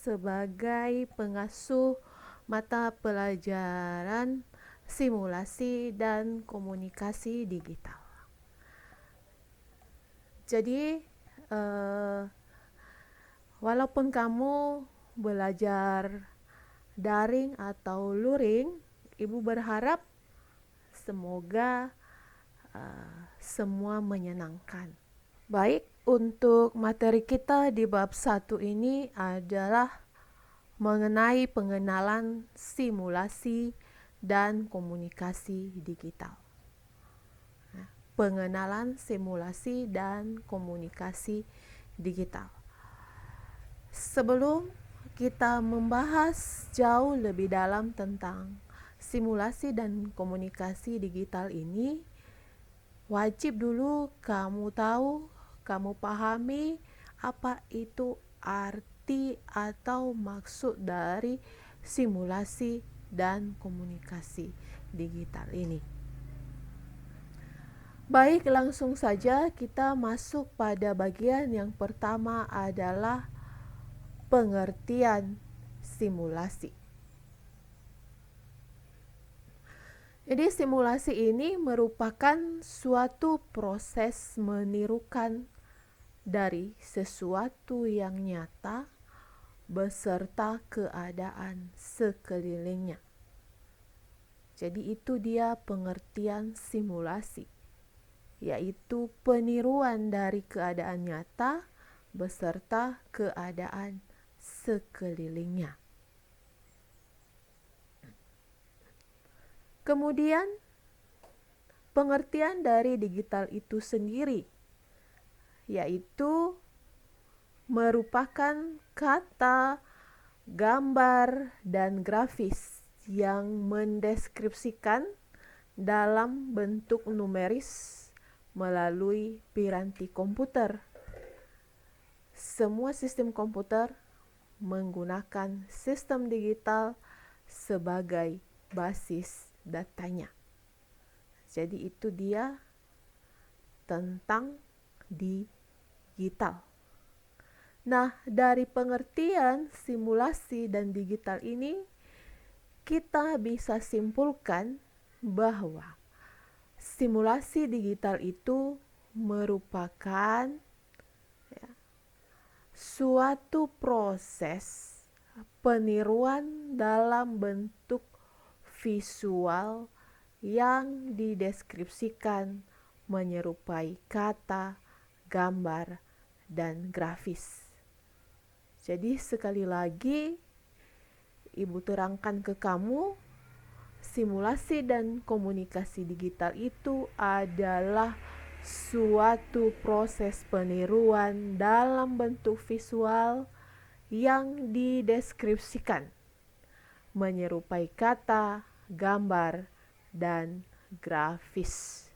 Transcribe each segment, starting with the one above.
sebagai pengasuh mata pelajaran simulasi dan komunikasi digital. Jadi, walaupun kamu belajar daring atau luring, Ibu berharap semoga semua menyenangkan. Baik, untuk materi kita di bab 1 ini adalah mengenai pengenalan simulasi dan komunikasi digital. Pengenalan simulasi dan komunikasi digital. Sebelum kita membahas jauh lebih dalam tentang simulasi dan komunikasi digital ini, wajib dulu kamu tahu, kamu pahami apa itu arti atau maksud dari simulasi dan komunikasi digital ini. Baik, langsung saja kita masuk pada bagian yang pertama adalah pengertian simulasi. Jadi simulasi ini merupakan suatu proses menirukan dari sesuatu yang nyata beserta keadaan sekelilingnya. Jadi itu dia pengertian simulasi, yaitu peniruan dari keadaan nyata beserta keadaan sekelilingnya. Kemudian, pengertian dari digital itu sendiri, yaitu merupakan kata, gambar, dan grafis yang mendeskripsikan dalam bentuk numeris melalui piranti komputer. Semua sistem komputer menggunakan sistem digital sebagai basis datanya. Jadi itu dia tentang digital. Nah, dari pengertian simulasi dan digital ini, kita bisa simpulkan bahwa simulasi digital itu merupakan suatu proses peniruan dalam bentuk visual yang dideskripsikan menyerupai kata, gambar, dan grafis. Jadi sekali lagi Ibu terangkan ke kamu, simulasi dan komunikasi digital itu adalah suatu proses peniruan dalam bentuk visual yang dideskripsikan menyerupai kata, gambar, dan grafis.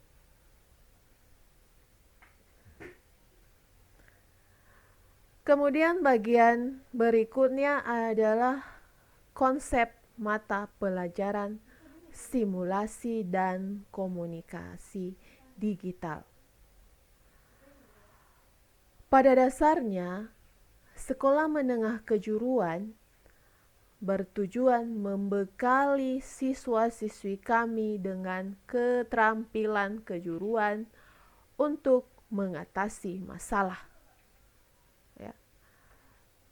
Kemudian bagian berikutnya adalah konsep mata pelajaran simulasi dan komunikasi digital. Pada dasarnya, sekolah menengah kejuruan bertujuan membekali siswa-siswi kami dengan keterampilan kejuruan untuk mengatasi masalah.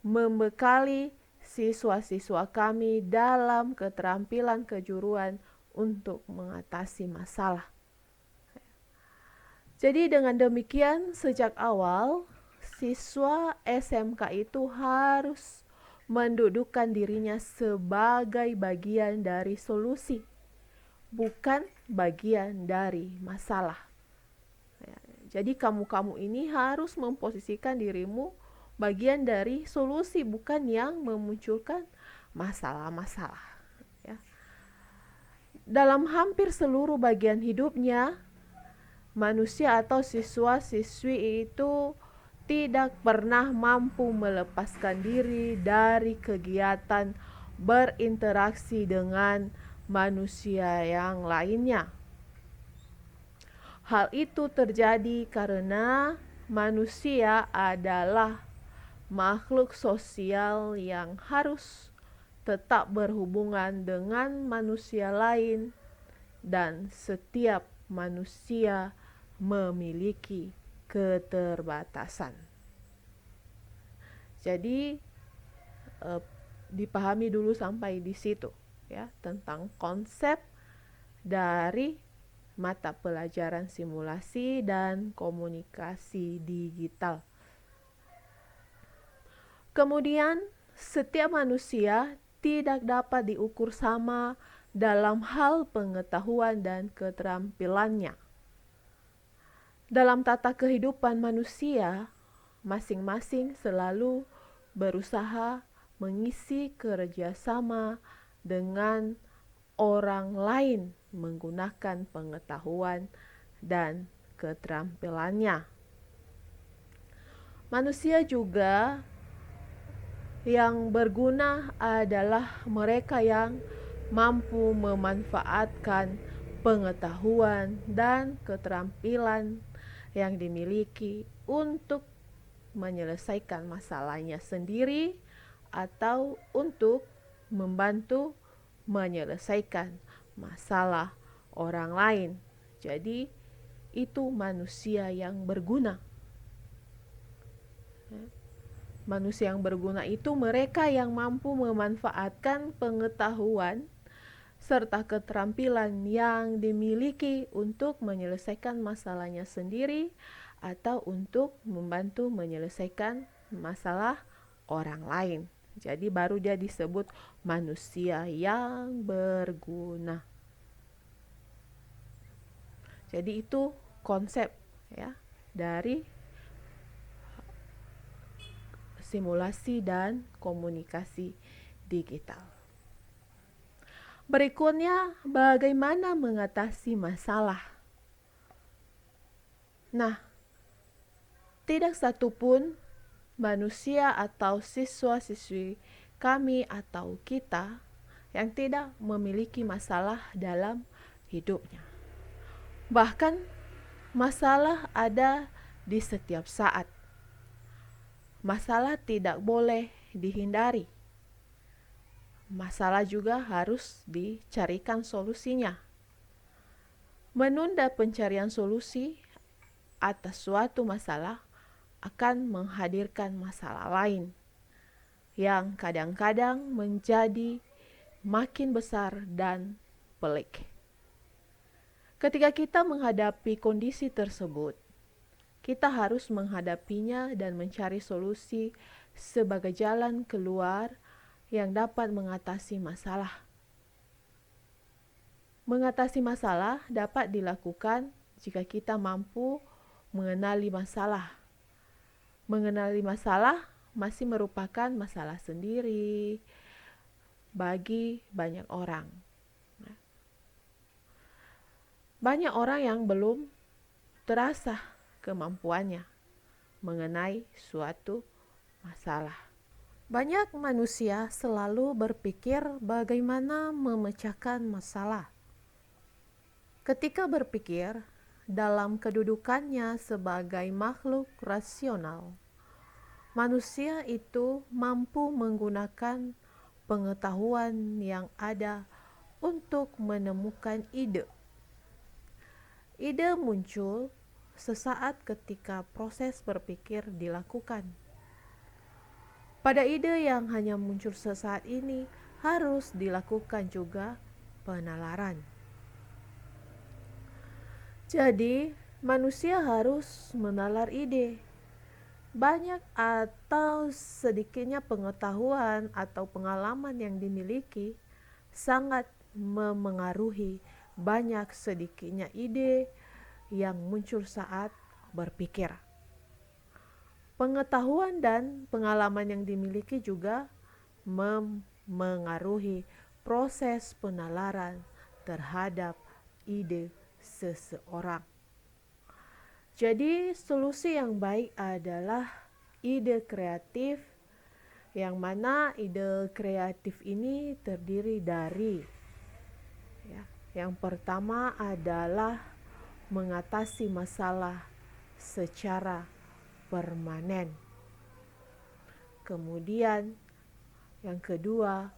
Membekali siswa-siswa kami dalam keterampilan kejuruan untuk mengatasi masalah. Jadi dengan demikian sejak awal siswa SMK itu harus mendudukkan dirinya sebagai bagian dari solusi, bukan bagian dari masalah. Jadi kamu-kamu ini harus memposisikan dirimu bagian dari solusi, bukan yang memunculkan masalah-masalah. Dalam hampir seluruh bagian hidupnya, manusia atau siswa-siswi itu tidak pernah mampu melepaskan diri dari kegiatan berinteraksi dengan manusia yang lainnya. Hal itu terjadi karena manusia adalah makhluk sosial yang harus tetap berhubungan dengan manusia lain, dan setiap manusia memiliki keterbatasan. Jadi dipahami dulu sampai di situ ya tentang konsep dari mata pelajaran simulasi dan komunikasi digital. Kemudian, setiap manusia tidak dapat diukur sama dalam hal pengetahuan dan keterampilannya. Dalam tata kehidupan manusia, masing-masing selalu berusaha mengisi kerjasama dengan orang lain menggunakan pengetahuan dan keterampilannya. Manusia juga yang berguna adalah mereka yang mampu memanfaatkan pengetahuan dan keterampilan yang dimiliki untuk menyelesaikan masalahnya sendiri atau untuk membantu menyelesaikan masalah orang lain. Jadi, itu manusia yang berguna. Manusia yang berguna itu mereka yang mampu memanfaatkan pengetahuan serta keterampilan yang dimiliki untuk menyelesaikan masalahnya sendiri atau untuk membantu menyelesaikan masalah orang lain. Jadi baru dia disebut manusia yang berguna. Jadi itu konsep ya dari simulasi dan komunikasi digital. Berikutnya, bagaimana mengatasi masalah? Nah, tidak satupun manusia atau siswa-siswi kami atau kita yang tidak memiliki masalah dalam hidupnya. Bahkan, masalah ada di setiap saat. Masalah tidak boleh dihindari. Masalah juga harus dicarikan solusinya. Menunda pencarian solusi atas suatu masalah akan menghadirkan masalah lain yang kadang-kadang menjadi makin besar dan pelik. Ketika kita menghadapi kondisi tersebut, kita harus menghadapinya dan mencari solusi sebagai jalan keluar yang dapat mengatasi masalah. Mengatasi masalah dapat dilakukan jika kita mampu mengenali masalah. Mengenali masalah masih merupakan masalah sendiri bagi banyak orang. Banyak orang yang belum terasa kemampuannya mengenai suatu masalah. Banyak manusia selalu berpikir bagaimana memecahkan masalah. Ketika berpikir dalam kedudukannya sebagai makhluk rasional, manusia itu mampu menggunakan pengetahuan yang ada untuk menemukan ide. Ide muncul sesaat ketika proses berpikir dilakukan. Pada ide yang hanya muncul sesaat ini harus dilakukan juga penalaran. Jadi, manusia harus menalar ide. Banyak atau sedikitnya pengetahuan atau pengalaman yang dimiliki sangat memengaruhi banyak sedikitnya ide yang muncul saat berpikir. Pengetahuan dan pengalaman yang dimiliki juga memengaruhi proses penalaran terhadap ide seseorang. Jadi, solusi yang baik adalah ide kreatif, yang mana ide kreatif ini terdiri dari yang pertama adalah mengatasi masalah secara permanen. Kemudian yang kedua,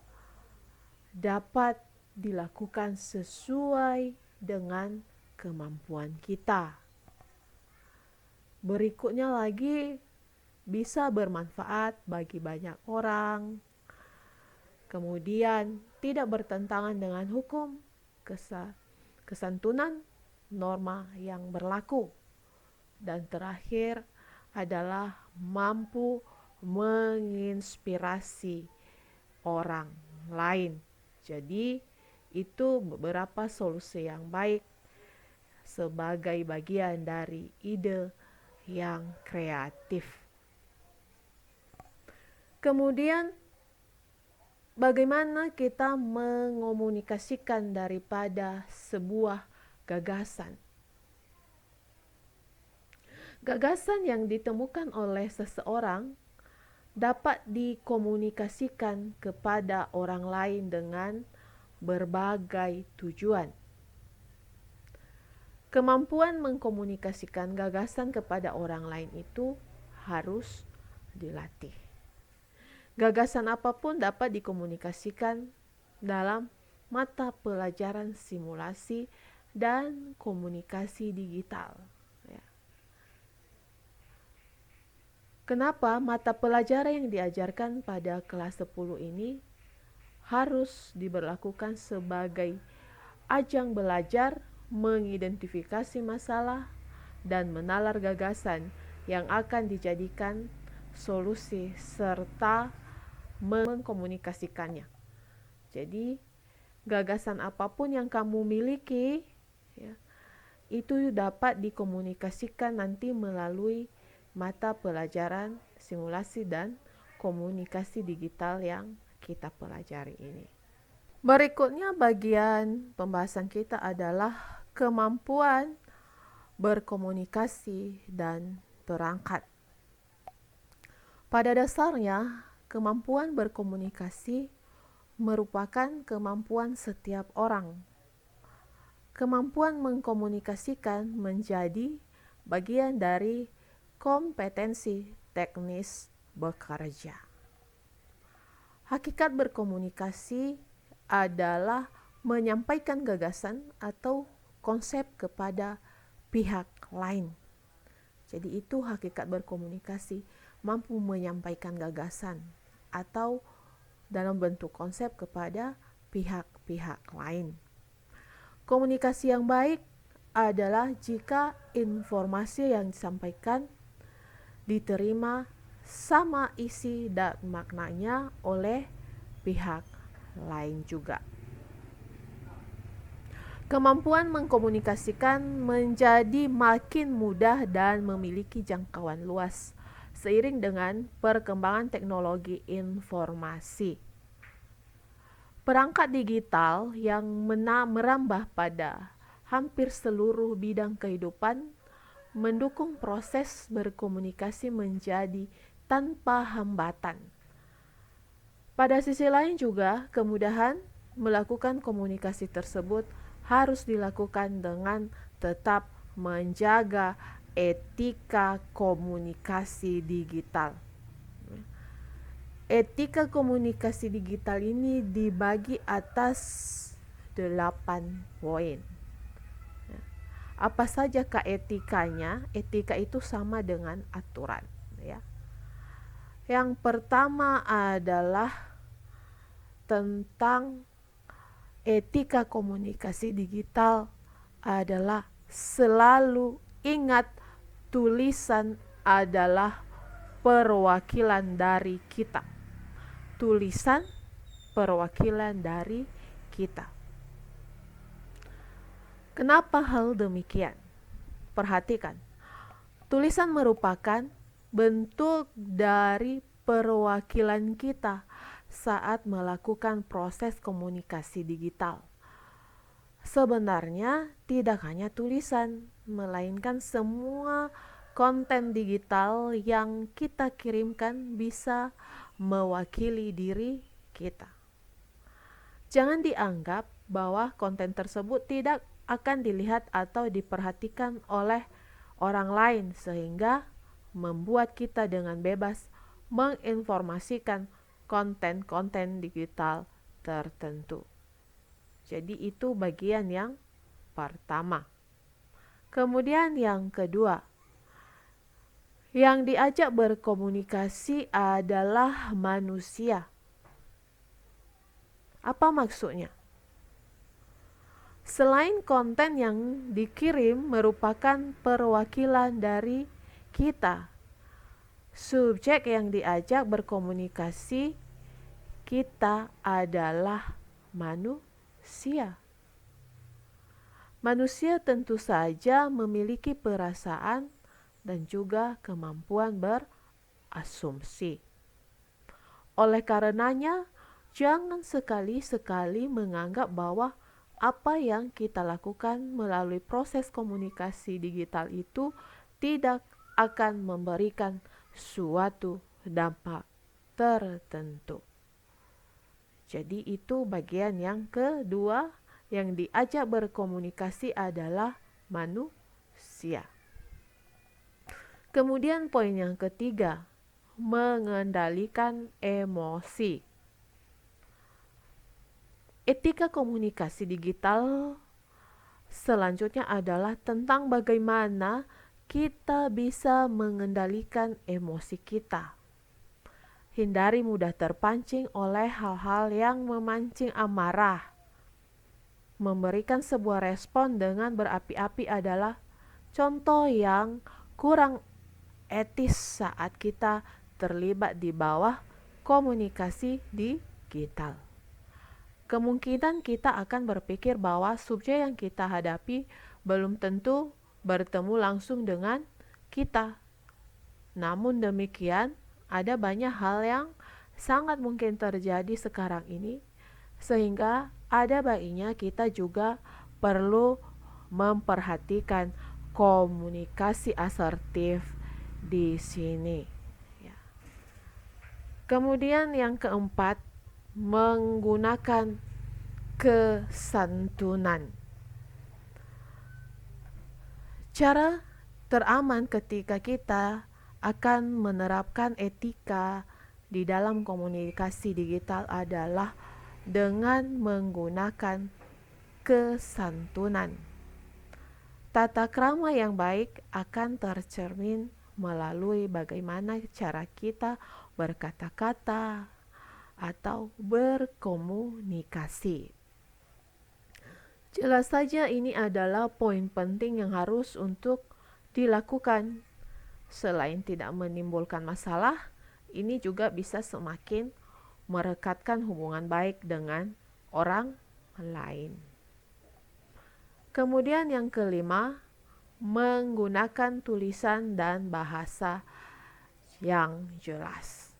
dapat dilakukan sesuai dengan kemampuan kita. Berikutnya lagi, bisa bermanfaat bagi banyak orang. Kemudian tidak bertentangan dengan hukum, kesantunan, norma yang berlaku. Dan terakhir adalah mampu menginspirasi orang lain. Jadi itu beberapa solusi yang baik sebagai bagian dari ide yang kreatif. Kemudian bagaimana kita mengomunikasikan daripada sebuah gagasan? Gagasan yang ditemukan oleh seseorang dapat dikomunikasikan kepada orang lain dengan berbagai tujuan. Kemampuan mengkomunikasikan gagasan kepada orang lain itu harus dilatih. Gagasan apapun dapat dikomunikasikan dalam mata pelajaran simulasi dan komunikasi digital. Kenapa mata pelajaran yang diajarkan pada kelas 10 ini harus diberlakukan sebagai ajang belajar mengidentifikasi masalah dan menalar gagasan yang akan dijadikan solusi serta mengkomunikasikannya. Jadi, gagasan apapun yang kamu miliki, itu dapat dikomunikasikan nanti melalui mata pelajaran simulasi dan komunikasi digital yang kita pelajari ini. Berikutnya bagian pembahasan kita adalah kemampuan berkomunikasi dan perangkat. Pada dasarnya, kemampuan berkomunikasi merupakan kemampuan setiap orang. Kemampuan mengkomunikasikan menjadi bagian dari kompetensi teknis bekerja. Hakikat berkomunikasi adalah menyampaikan gagasan atau konsep kepada pihak lain. Jadi itu hakikat berkomunikasi, mampu menyampaikan gagasan atau dalam bentuk konsep kepada pihak-pihak lain. Komunikasi yang baik adalah jika informasi yang disampaikan diterima sama isi dan maknanya oleh pihak lain juga. Kemampuan mengkomunikasikan menjadi makin mudah dan memiliki jangkauan luas seiring dengan perkembangan teknologi informasi. Perangkat digital yang merambah pada hampir seluruh bidang kehidupan mendukung proses berkomunikasi menjadi tanpa hambatan. Pada sisi lain juga, kemudahan melakukan komunikasi tersebut harus dilakukan dengan tetap menjaga etika komunikasi digital. Etika komunikasi digital ini dibagi atas 8 poin. Apa sajakah etikanya? Etika itu sama dengan aturan. Yang pertama adalah tentang etika komunikasi digital adalah selalu ingat tulisan adalah perwakilan dari kita. Tulisan perwakilan dari kita. Kenapa hal demikian? Perhatikan, tulisan merupakan bentuk dari perwakilan kita saat melakukan proses komunikasi digital. Sebenarnya tidak hanya tulisan, melainkan semua konten digital yang kita kirimkan bisa mewakili diri kita. Jangan dianggap bahwa konten tersebut tidak akan dilihat atau diperhatikan oleh orang lain sehingga membuat kita dengan bebas menginformasikan konten-konten digital tertentu. Jadi itu bagian yang pertama. Kemudian yang kedua, yang diajak berkomunikasi adalah manusia. Apa maksudnya? Selain konten yang dikirim merupakan perwakilan dari kita, subjek yang diajak berkomunikasi kita adalah manusia. Manusia tentu saja memiliki perasaan dan juga kemampuan berasumsi. Oleh karenanya, jangan sekali-sekali menganggap bahwa apa yang kita lakukan melalui proses komunikasi digital itu tidak akan memberikan suatu dampak tertentu. Jadi itu bagian yang kedua, yang diajak berkomunikasi adalah manusia. Kemudian poin yang ketiga, mengendalikan emosi. Etika komunikasi digital selanjutnya adalah tentang bagaimana kita bisa mengendalikan emosi kita. Hindari mudah terpancing oleh hal-hal yang memancing amarah. Memberikan sebuah respon dengan berapi-api adalah contoh yang kurang etis saat kita terlibat di bawah komunikasi digital. Kemungkinan kita akan berpikir bahwa subjek yang kita hadapi belum tentu bertemu langsung dengan kita. Namun demikian, ada banyak hal yang sangat mungkin terjadi sekarang ini, sehingga ada baiknya kita juga perlu memperhatikan komunikasi asertif di sini. Kemudian yang keempat, menggunakan kesantunan. Cara teraman ketika kita akan menerapkan etika di dalam komunikasi digital adalah dengan menggunakan kesantunan. Tata krama yang baik akan tercermin melalui bagaimana cara kita berkata-kata atau berkomunikasi. Jelas saja ini adalah poin penting yang harus untuk dilakukan. Selain tidak menimbulkan masalah, ini juga bisa semakin merekatkan hubungan baik dengan orang lain. Kemudian yang kelima, menggunakan tulisan dan bahasa yang jelas.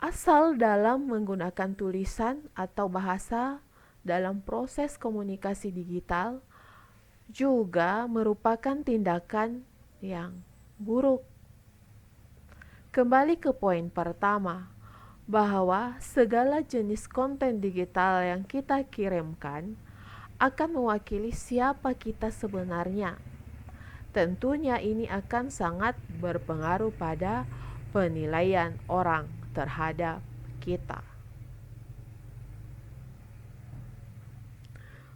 Asal dalam menggunakan tulisan atau bahasa dalam proses komunikasi digital juga merupakan tindakan yang buruk. Kembali ke poin pertama, bahwa segala jenis konten digital yang kita kirimkan akan mewakili siapa kita sebenarnya. Tentunya ini akan sangat berpengaruh pada penilaian orang terhadap kita.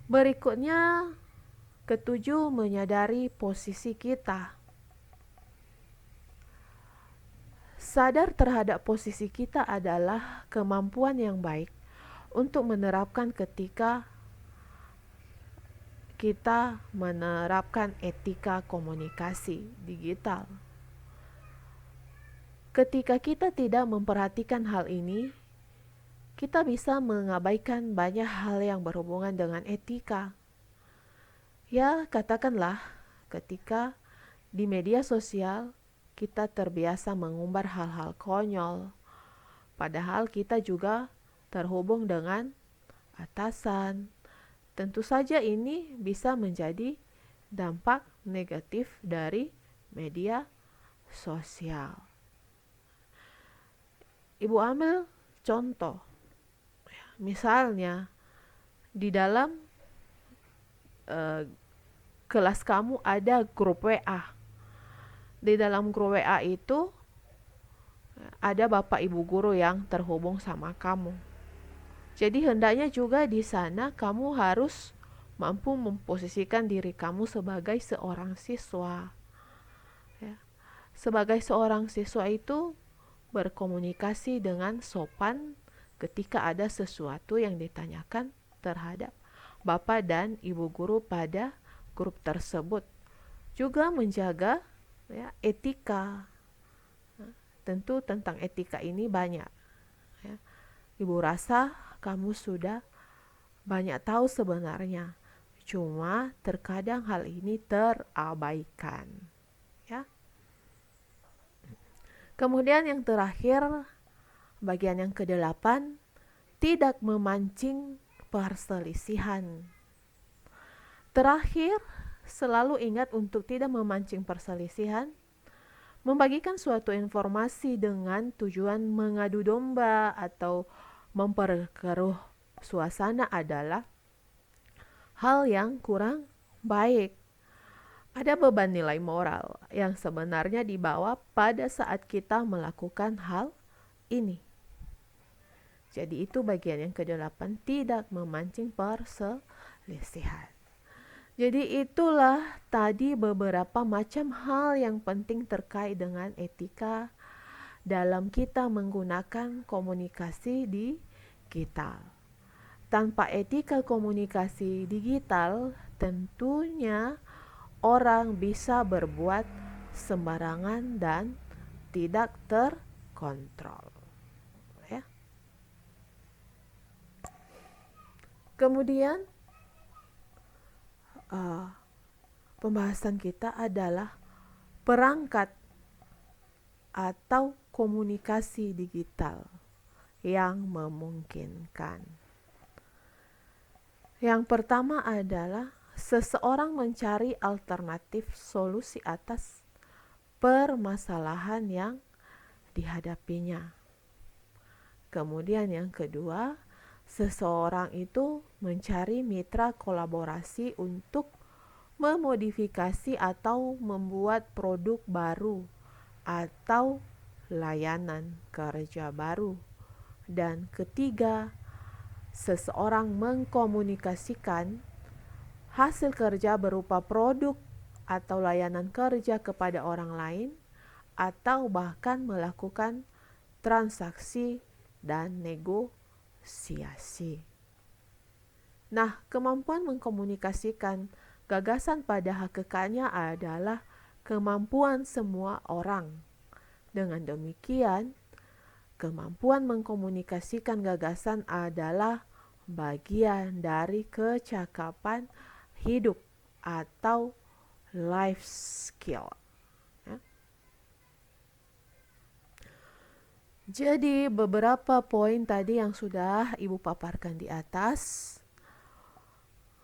Berikutnya, ketujuh, menyadari posisi kita. Sadar terhadap posisi kita adalah kemampuan yang baik untuk menerapkan ketika kita menerapkan etika komunikasi digital. Ketika kita tidak memperhatikan hal ini, kita bisa mengabaikan banyak hal yang berhubungan dengan etika. Ya, katakanlah ketika di media sosial kita terbiasa mengumbar hal-hal konyol, padahal kita juga terhubung dengan atasan. Tentu saja ini bisa menjadi dampak negatif dari media sosial. Ibu ambil contoh, misalnya di dalam kelas kamu ada grup WA. Di dalam grup WA itu ada bapak ibu guru yang terhubung sama kamu. Jadi hendaknya juga di sana kamu harus mampu memposisikan diri kamu sebagai seorang siswa. Ya. Sebagai seorang siswa itu berkomunikasi dengan sopan ketika ada sesuatu yang ditanyakan terhadap bapak dan ibu guru pada grup tersebut. Juga menjaga etika. Tentu tentang etika ini banyak. Ya. Ibu rasa kamu sudah banyak tahu sebenarnya. Cuma terkadang hal ini terabaikan. Ya. Kemudian yang terakhir, bagian yang ke-8, tidak memancing perselisihan. Terakhir, selalu ingat untuk tidak memancing perselisihan. Membagikan suatu informasi dengan tujuan mengadu domba atau memperkeruh suasana adalah hal yang kurang baik. Ada beban nilai moral yang sebenarnya dibawa pada saat kita melakukan hal ini. Jadi itu bagian yang ke-8, tidak memancing perselisihan. Jadi itulah tadi beberapa macam hal yang penting terkait dengan etika dalam kita menggunakan komunikasi digital. Tanpa etika komunikasi digital, tentunya orang bisa berbuat sembarangan dan tidak terkontrol. Ya. Kemudian pembahasan kita adalah perangkat atau komunikasi digital yang memungkinkan. Yang pertama adalah seseorang mencari alternatif solusi atas permasalahan yang dihadapinya. Kemudian yang kedua, seseorang itu mencari mitra kolaborasi untuk memodifikasi atau membuat produk baru atau layanan kerja baru. Dan ketiga, seseorang mengkomunikasikan hasil kerja berupa produk atau layanan kerja kepada orang lain atau bahkan melakukan transaksi dan negosiasi. Nah, kemampuan mengkomunikasikan gagasan pada hakikatnya adalah kemampuan semua orang. Dengan demikian, kemampuan mengkomunikasikan gagasan adalah bagian dari kecakapan hidup atau life skill. Jadi beberapa poin tadi yang sudah Ibu paparkan di atas,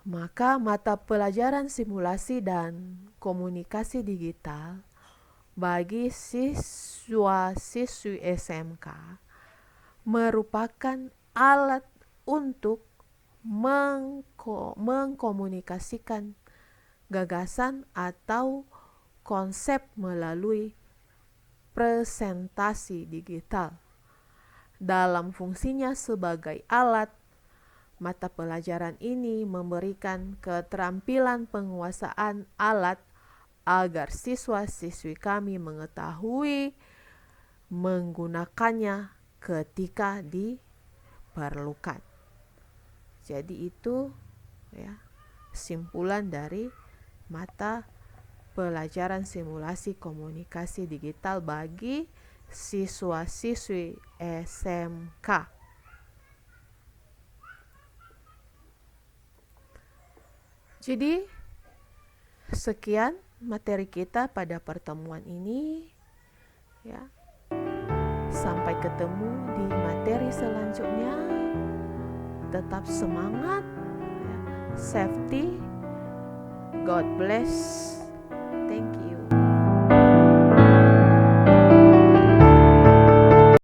maka mata pelajaran simulasi dan komunikasi digital bagi siswa-siswi SMK merupakan alat untuk mengkomunikasikan gagasan atau konsep melalui presentasi digital. Dalam fungsinya sebagai alat, mata pelajaran ini memberikan keterampilan penguasaan alat agar siswa-siswi kami mengetahui menggunakannya ketika diperlukan. Jadi itu simpulan dari mata pelajaran simulasi komunikasi digital bagi siswa-siswi SMK. Jadi sekian materi kita pada pertemuan ini. Sampai ketemu di materi selanjutnya. Tetap semangat, safety, God bless.